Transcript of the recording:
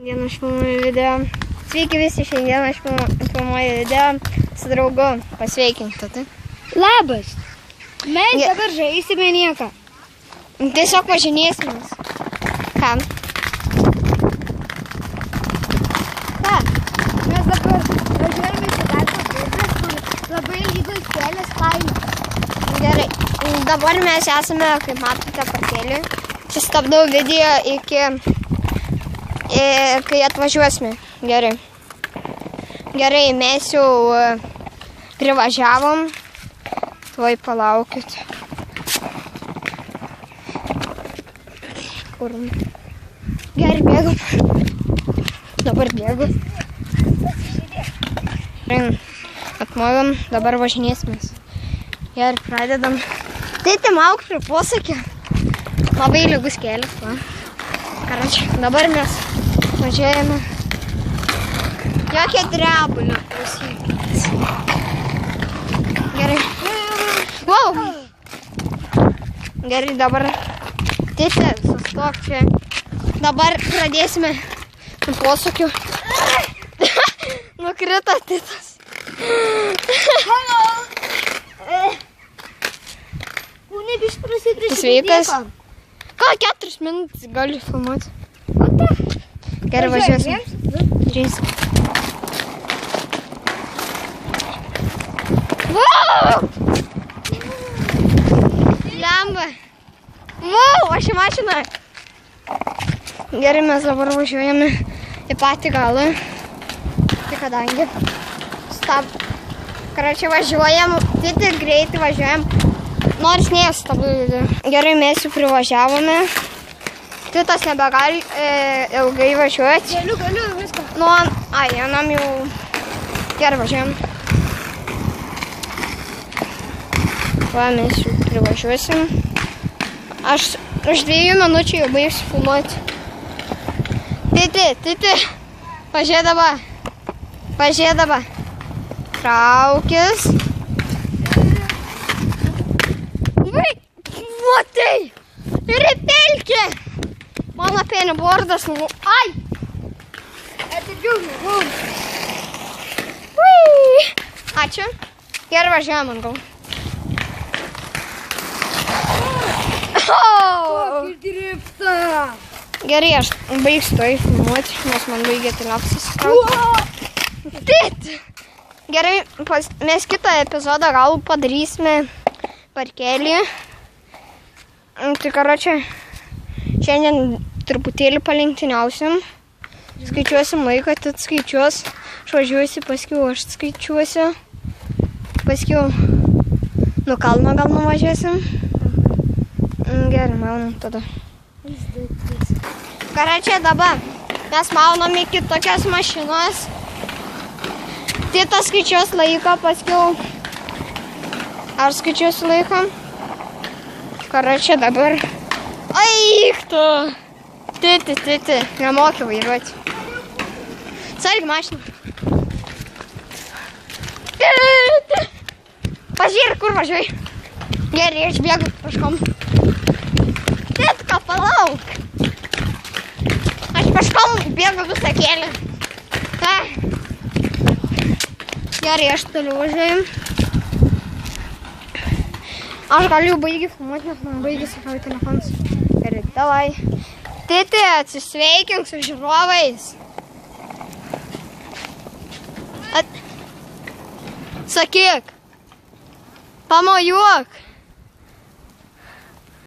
Šiandien aš filmuoju video. Sveiki visi, šiandien aš filmuoju video su draugu. Pasveikinti, tai? Labas. Mes dabar žaisime nieką. Tiesiog važinėsimės. Ką? Ką? Mes dabar važiuojame į Sidato Budras, kur labai lygus kelias kaime. Gerai. Dabar mes esame, kaip matote, parkely. Čia stabdau video iki... kai atvažiuosime. Gerai. Gerai, mes jau privažiavom. Tuoj palaukit. Kur? Gerai, bėgam. Dabar bėgu. Atmoviam, dabar važinėsimės. Gerai, pradedam. Tai mauk prie posakio. Labai lygus kelias, va. Karočiui, dabar mes važiuojame. Jokia drebulio, klausykit. Gerai. Wow! Gerai, dabar tėtė, sustok čia. Dabar pradėsime su posakiu. Nukrito tėtas. Halo! Kūnai biš prasidrėšti. Sveikas. Ką, 4 minutės galiu filmuoti. Gerai, važiuosim. 3. Wow! Lemba. Wow, aš į mašiną. Gerai, mes dabar važiuojame į patį galą. Tai kadangi. Stab. Karočiui, važiuojam. Tai greitai važiuojam. Nors nestabdyti. Gerai, mes jau privažiavome. Titas nebegali ilgai važiuoti. Galiu, viską. Nu, einam jau. Gerai, važiuojam. Va, mes jau privažiuosim. Aš už 2 minučių jau baigsiu filmuoti. Titi. Pažiūrėdama. Traukis. Matai! Ir į pelkę! Mano penbordas nuvo... Ai! Atidžiau. Ačiū. Gerai, važiuojam ant gal. Kokį driftą! Gerai, aš baigsiu toj filmuoti, nes man baigė telefas įsitraukti. Titi! Gerai, mes kitą epizodą gal padarysime parkelį. Tai karočiui, šiandien truputėlį palenktyniausim. Skaičiuosim laiką, tad skaičiuos. Aš važiuosiu, paskiau aš skaičiuosiu. Paskiau nuo kalno gal nuvažiuosim. Gerai, maunam tada. Karočiui, dabar mes maunam iki tokios mašinos. Titas skaičiuos laiką, paskiau aš skaičiuosiu laiką. Karočiui, dabar... Aik tu! Titi, nemoki vairuoti. Sargi mašiną. Titi! Pažiūrėk, kur važiuoji. Gerai, aš bėgu kažkom. Titka, palauk. Aš kažkom bėgu visą kelią. Gerai, aš toliau važiuoju. Aš galiu baigi filmuoti, nes man baigi sakau telefonas. Gerai, davai. Titi, atsisveikink su žiūrovais. Sakyk. Pamojuok.